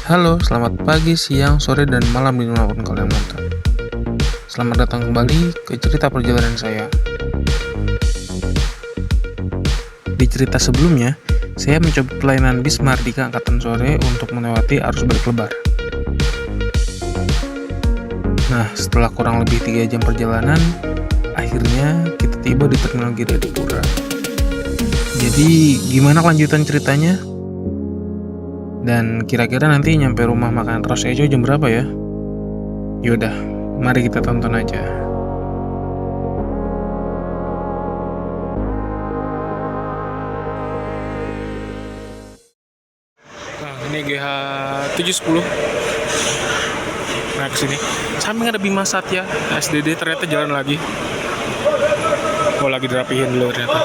Halo, selamat pagi, siang, sore, dan malam dimanapun kalian nonton. Selamat datang kembali ke cerita perjalanan saya. Di cerita sebelumnya, saya mencoba pelayanan bis Mardika Angkatan Sore untuk melewati arus balik lebar. Nah, setelah kurang lebih 3 jam perjalanan, akhirnya kita tiba di Terminal Giradipura. Jadi, gimana kelanjutan ceritanya? Dan kira-kira nanti nyampe rumah makan Ros Ejo jam berapa ya? Yaudah, mari kita tonton aja. Nah, ini GH 710. Nah, kesini. Samping ada Bima Satya, SDD ternyata jalan lagi. Oh, lagi dirapihin dulu ternyata.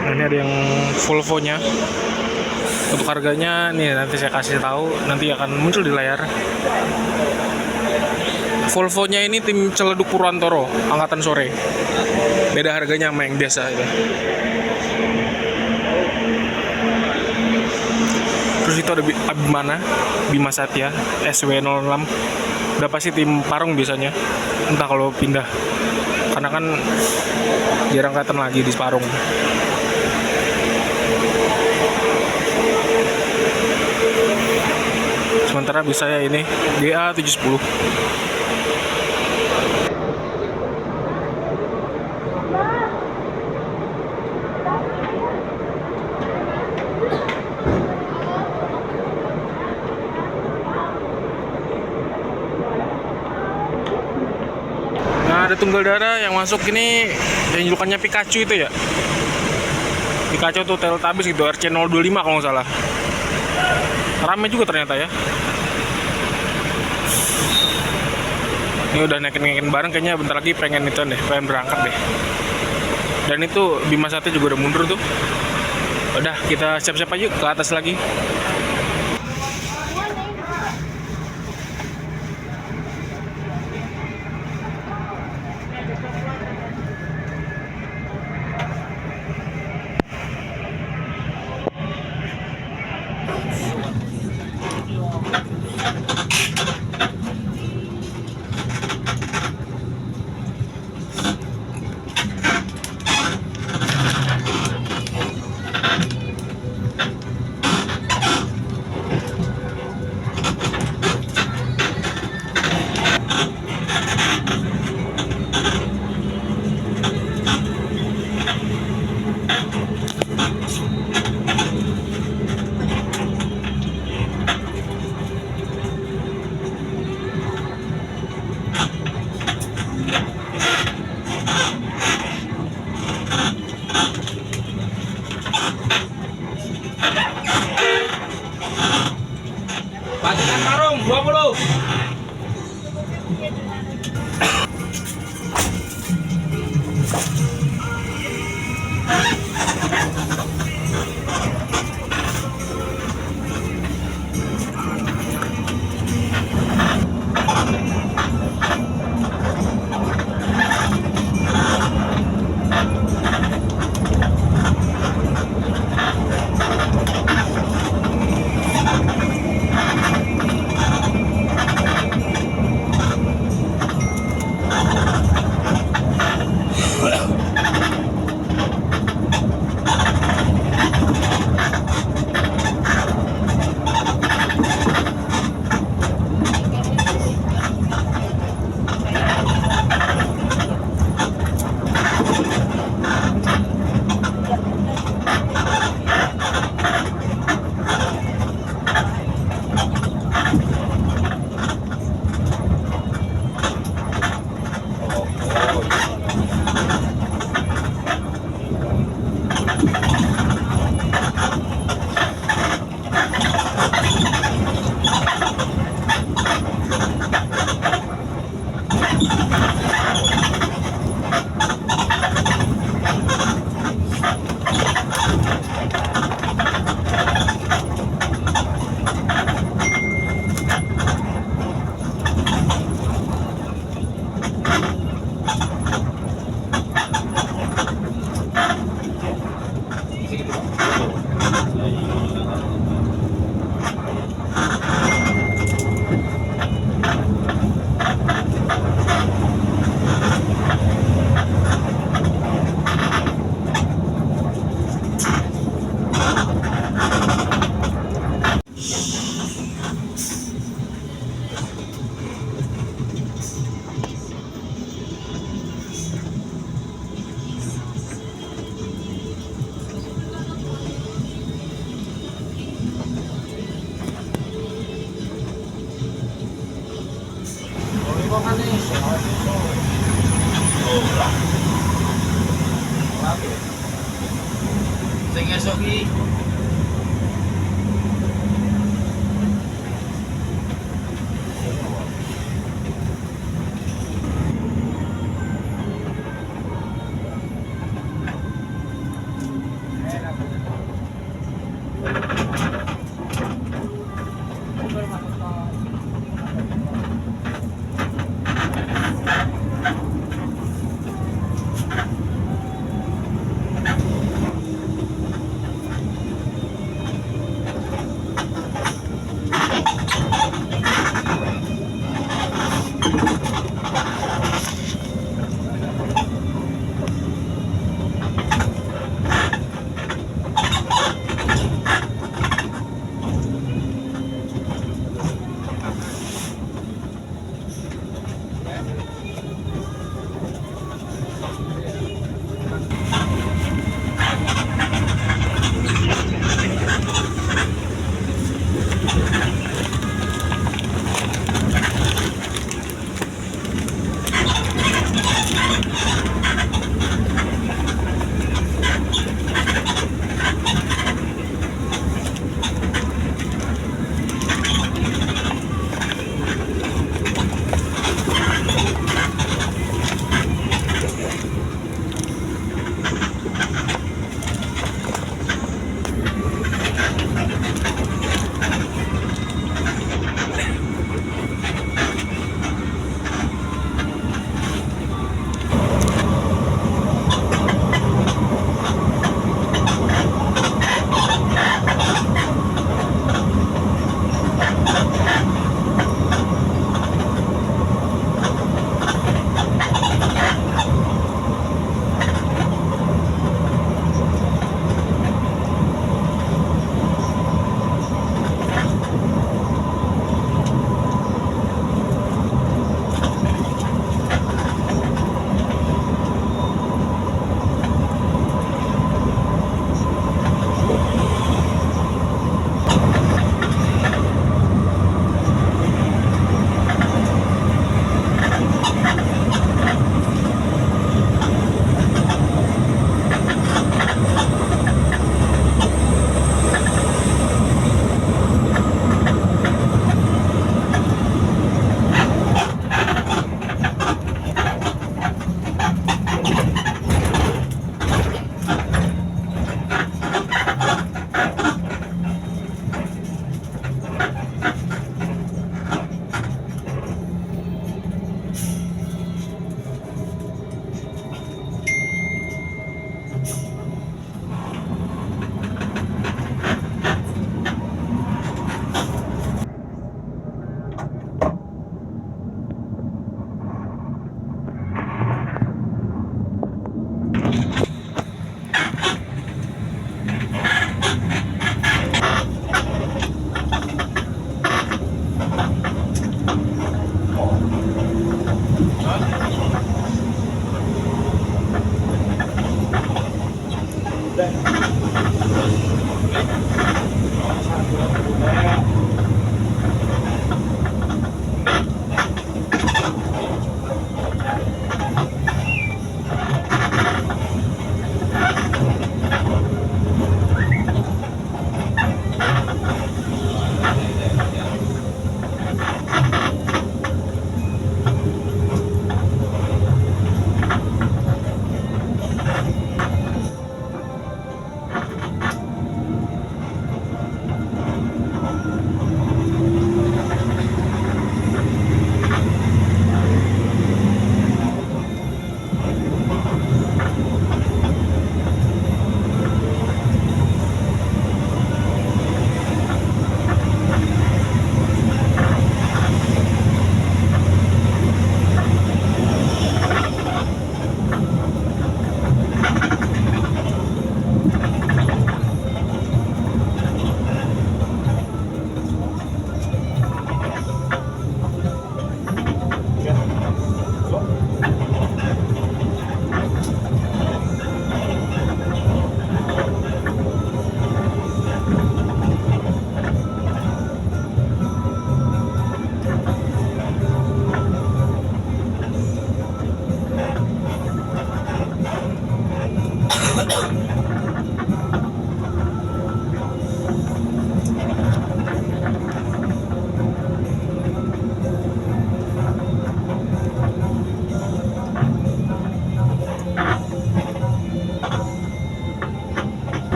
Nah, ini ada yang Volvo-nya. Untuk harganya nih nanti saya kasih tahu, nanti akan muncul di layar. Volvo-nya ini tim Celeduk Purwantoro, angkatan sore. Beda harganya sama yang biasa itu. Terus itu ada Abimana, Bima Satya, SW06. Udah pasti tim Parung biasanya. Entah kalau pindah. Karena kan jarang kelihatan lagi di Parung. Sementara bisa ya ini GA 710. Nah, ada tunggal darah yang masuk ini yang julukannya Pikachu itu ya. Pikachu tuh Teletubbies gitu, RC025 kalau nggak salah. Rame juga ternyata ya. Ini udah naikin bareng, kayaknya bentar lagi pengen berangkat deh. Dan itu Bima Satya juga udah mundur tuh. Udah, kita siap-siap aja ke atas lagi. Bagikan Parung 20. Sige, Sogi.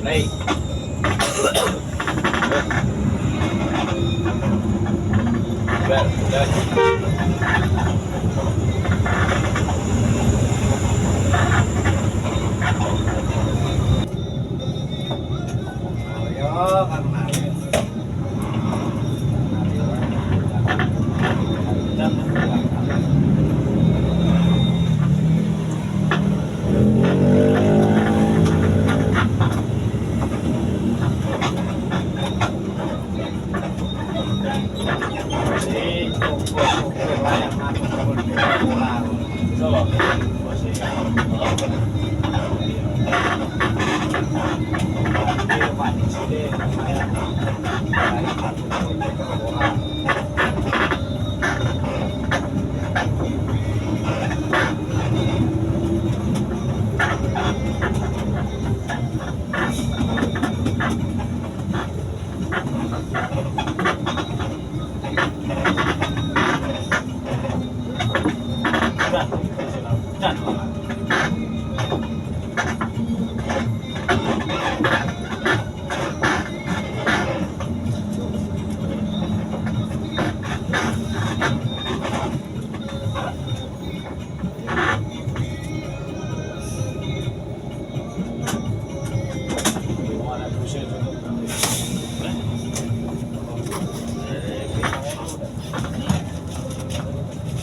Play. Well, Mario, kan Mario.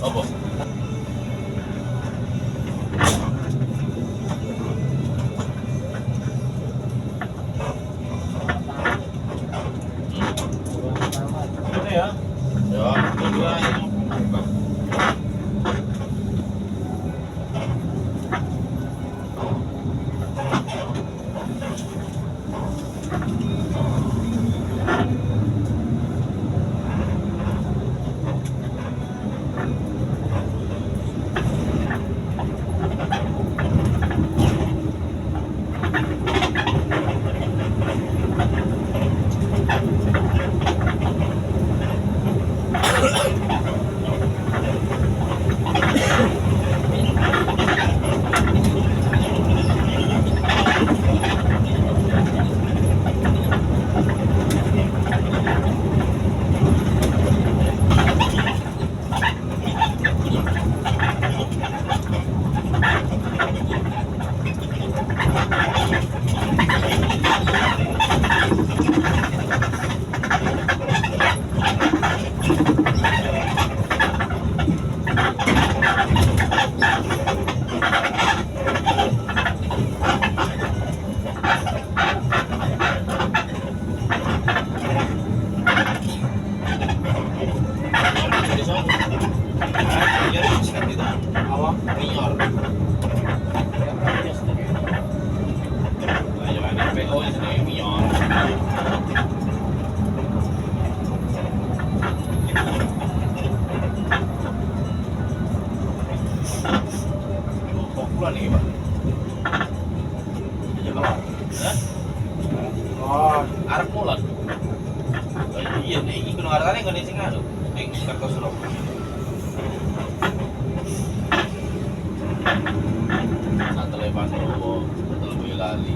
Apa? Ini ya? Ya, kedua yang Oh, arep mulan. Iya nih, iki kudu ngarane ngene sing anu. Ning Kartosuro. Satele Pandowo, Satele Boyolali.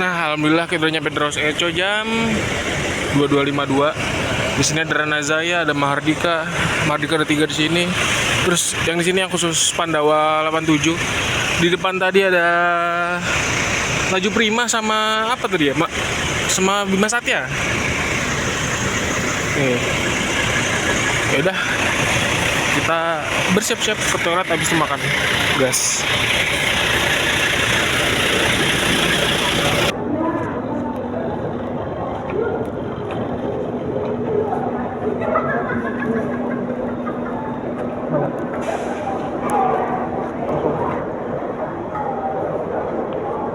Nah, alhamdulillah kita udah nyampe Draws Eco jam 22.52. Di sini ada Rana Zaya, ada Mahardika. Mahardika ada 3 di sini. Terus yang di sini yang khusus Pandawa 87. Di depan tadi ada Laju Prima sama apa tadi ya, Mak? Sama Bima Satya. Nih. Ya udah. Kita bersiap-siap ke toilet habis itu makan. Gas.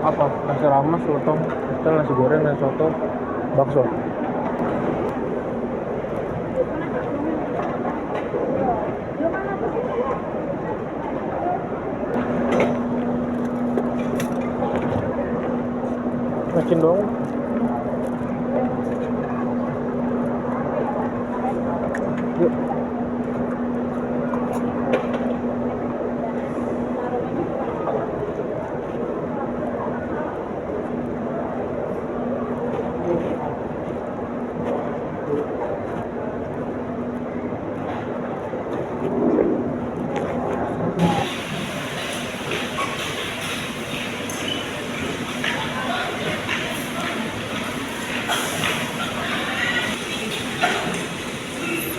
Apa? Nasi rames, lontong, pecel, nasi goreng, dan soto, bakso. Makin dong. Yuk.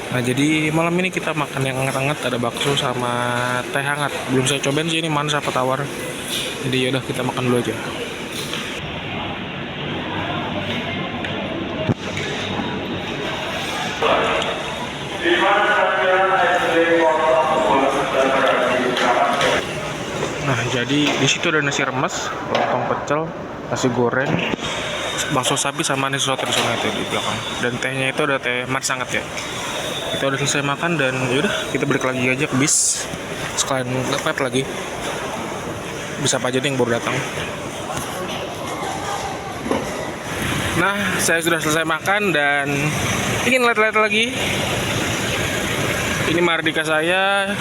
Nah, jadi malam ini kita makan yang hangat-hangat, ada bakso sama teh hangat. Belum saya cobain sih ini manis apa tawar. Jadi yaudah kita makan dulu aja. Nah, jadi di situ ada nasi remes, lontong pecel, nasi goreng, bakso sapi sama nasi soto di sana itu di belakang. Dan tehnya itu ada teh manis hangat ya. Kita udah selesai makan dan yaudah kita balik lagi aja ke bis sekalian ngepet lagi. Bisa apa aja nih yang baru datang. Nah, saya sudah selesai makan dan ingin lihat-lihat lagi. Ini Mahardika saya.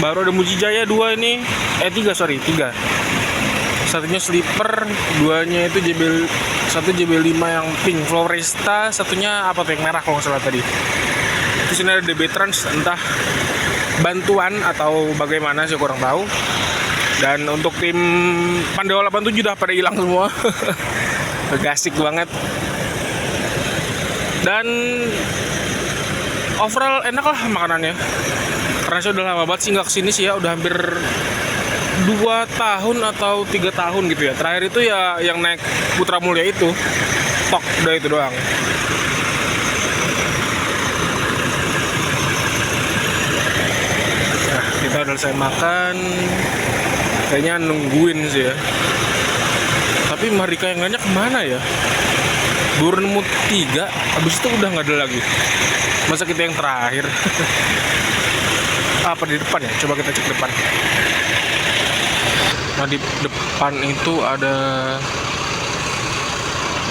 Baru ada Mujijaya 2 ini. 3. Satunya sleeper, duanya itu satu JB5 yang pink Floresta, satunya apa tuh yang merah kalau nggak salah tadi. Di sini ada DB Trans, entah bantuan atau bagaimana saya kurang tahu. Dan untuk tim Pandawa 87 udah pada hilang semua. Gasik banget. Dan overall enak lah makanannya. Karena saya udah lama banget sih nggak kesini sih ya, udah hampir 2 tahun atau 3 tahun gitu ya. Terakhir itu ya yang naik Putra Mulia itu, tok udah itu doang. Nah, kita udah selesai makan, kayaknya nungguin sih ya. Tapi Mahardika yang banyak kemana ya? Baru nemu 3, habis itu udah nggak ada lagi. Masa kita yang terakhir? Apa di depan ya? Coba kita cek depan. Nah, di depan itu ada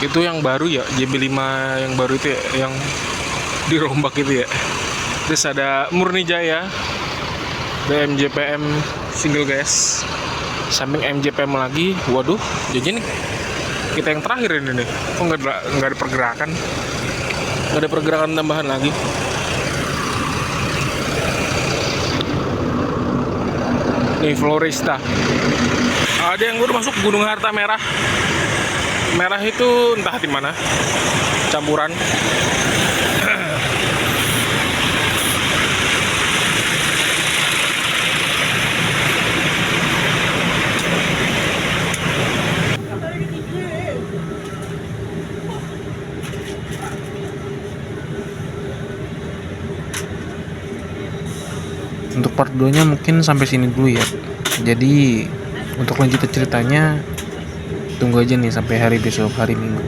itu yang baru ya, JB5 yang baru itu ya, yang dirombak itu ya. Terus ada Murni Jaya, BMJPM single gas, samping MJPM lagi. Waduh, jadi nih kita yang terakhir ini nih. Kok nggak ada pergerakan? Nggak ada pergerakan tambahan lagi. Nih Floresta. Ada yang baru masuk Gunung Harta Merah. Merah itu entah di mana. Campuran. Untuk part 2-nya mungkin sampai sini dulu ya. Jadi untuk lanjutan ceritanya tunggu aja nih sampai hari besok, hari Minggu.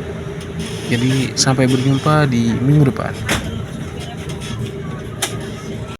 Jadi sampai berjumpa di minggu depan.